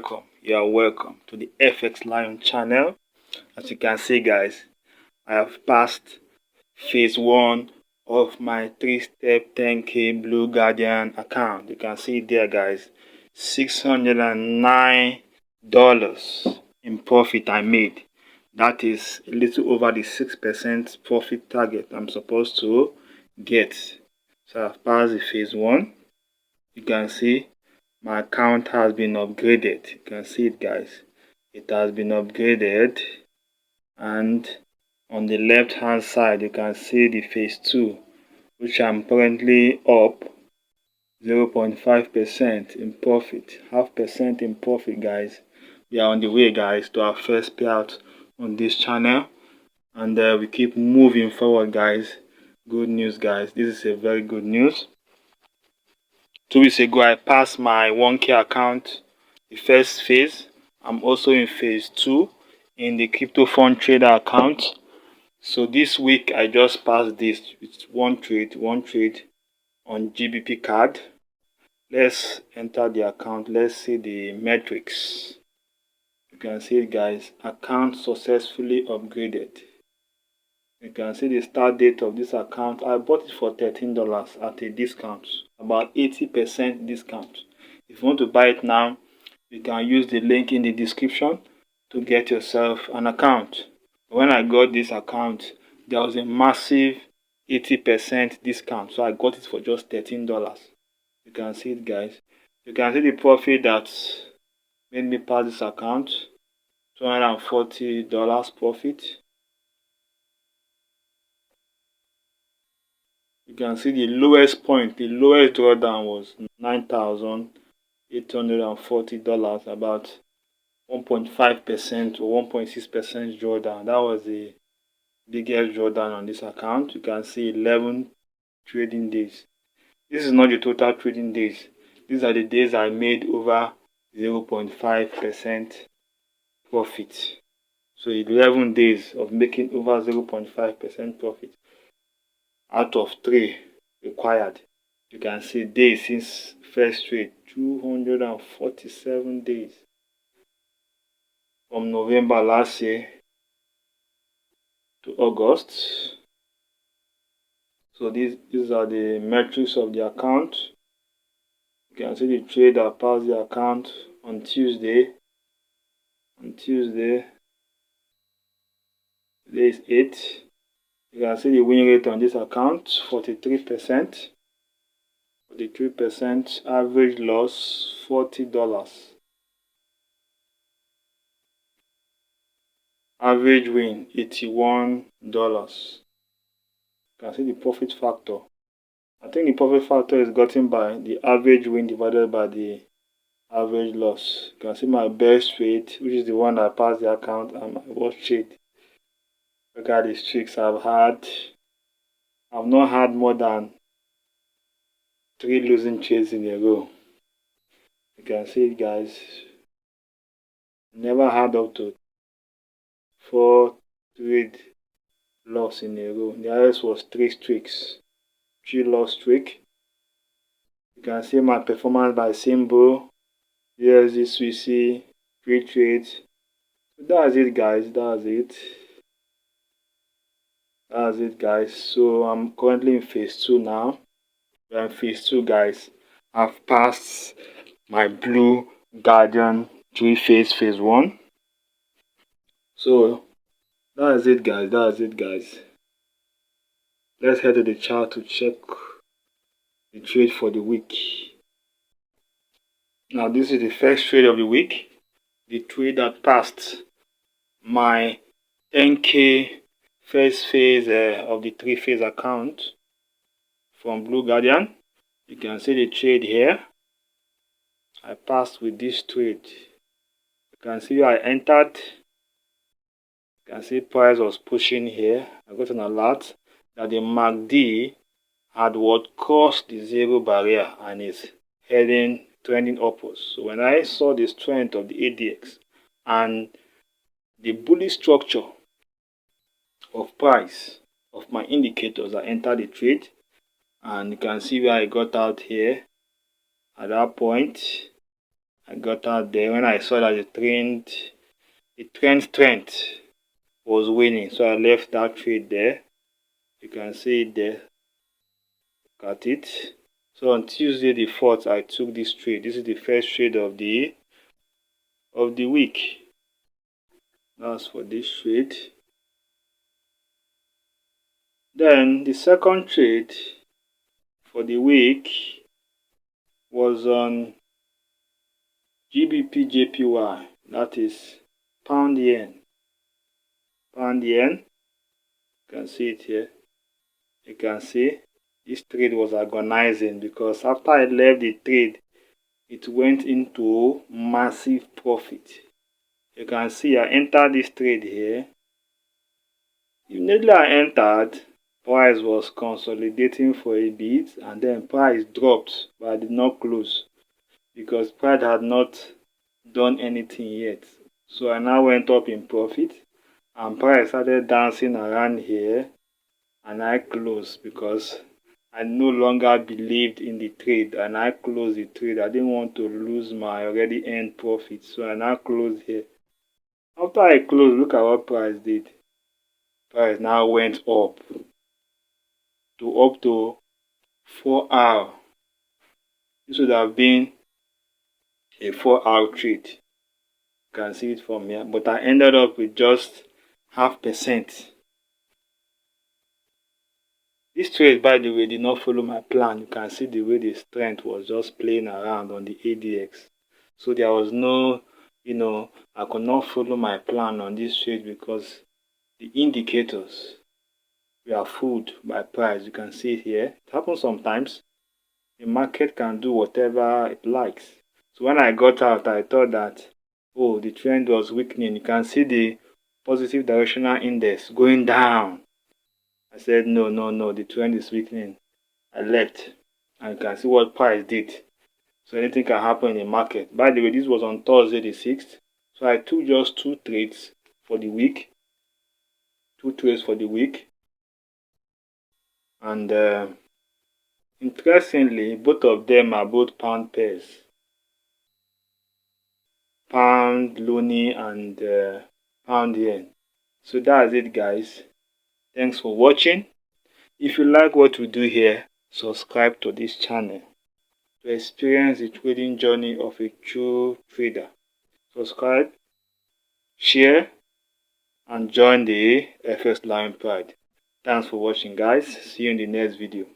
welcome to the FXLion channel. As you can see, guys, I have passed phase 1 of my 3-step 10k Blue Guardian account. You can see there, guys, $609 in profit I made. That is a little over the 6% profit target I'm supposed to get. So I've passed the phase 1. You can see my account has been upgraded. You can see it, guys. It has been upgraded, and on the left hand side you can see the phase 2, which I'm currently up 0.5% in profit, half percent in profit, guys. We are on the way, guys, to our first payout on this channel, and we keep moving forward, guys. Good news, guys. This is a very good news. 2 weeks ago I passed my 1k account, the first phase. I'm also in phase 2 in the crypto fund trader account. So this week I just passed this with one trade on GBP card. Let's enter the account. Let's see the metrics. You can see it, guys. Account successfully upgraded. You can see the start date of this account. I bought it for $13 at a discount, about 80% discount. If you want to buy it now, you can use the link in the description to get yourself an account. When I got this account, there was a massive 80% discount, so I got it for just $13. You can see it, guys. You can see the profit that made me pass this account, $240 profit. You can see the lowest point, the lowest drawdown was $9,840, about 1.5% or 1.6% drawdown. That was the biggest drawdown on this account. You can see 11 trading days. This is not the total trading days. These are the days I made over 0.5% profit. So 11 days of making over 0.5% profit out of 3 required. You can see days since first trade, 247 days from November last year to August. So these are the metrics of the account. You can see the trade that passed the account on Tuesday. Today is 8. You can see the win rate on this account, 43%. 43%, average loss $40. Average win $81. You can see the profit factor. I think the profit factor is gotten by the average win divided by the average loss. You can see my best trade, which is the one that passed the account, and my worst trade. Look at the streaks I've had. I've not had more than 3 losing trades in a row. You can see it, guys. Never had up to 4 trade loss in a row. The highest was 3 streaks. 3 loss streak. You can see my performance by symbol. USD Swissy, 3 trades. That's it, guys. That's it, guys. So I'm currently in phase 2 now. We're in phase 2, guys. I've passed my Blue Guardian 3-phase phase 1. So that's it, guys. Let's head to the chart to check the trade for the week. Now this is the first trade of the week. The trade that passed my 10k first phase of the 3-phase account from Blue Guardian. You can see the trade here. I passed with this trade. You can see I entered. You can see price was pushing here. I got an alert that the MACD had what crossed the 0 barrier and is trending upwards. So when I saw the strength of the ADX and the bullish structure of price of my indicators, I entered the trade, and you can see where I got out here. At that point, I got out there when I saw that the trend strength was winning, so I left that trade there. You can see it there. Look at it. So on Tuesday the 4th, I took this trade. This is the first trade of the week. That's for this trade. Then the second trade for the week was on GBP JPY, that is pound yen. Pound yen, you can see it here. You can see this trade was agonizing because after I left the trade, it went into massive profit. You can see I entered this trade here. Immediately I entered, price was consolidating for a bit and then price dropped, but I did not close because price had not done anything yet. So I now went up in profit and price started dancing around here and I closed because I no longer believed in the trade and I closed the trade. I didn't want to lose my already earned profit, so I now closed here. After I closed, look at what price did. Price now went up to 4 hour. This would have been a 4-hour trade. You can see it from here, but I ended up with just 0.5%. This trade, by the way, did not follow my plan. You can see the way the strength was just playing around on the ADX. So there was no, I could not follow my plan on this trade because the indicators were fooled by price. You can see it here. It happens sometimes. The market can do whatever it likes. So when I got out, I thought that, oh, the trend was weakening. You can see the positive directional index going down. I said, no, the trend is weakening. I left. And you can see what price did. So anything can happen in the market. By the way, this was on Thursday the 6th. So I took just 2 trades for the week. 2 trades for the week. And interestingly, both of them are both pound pairs. Pound loonie and pound yen. So that's it, guys. Thanks for watching. If you like what we do here, subscribe to this channel to experience the trading journey of a true trader. Subscribe, share, and join the FXLion Pride. Thanks for watching, guys. See you in the next video.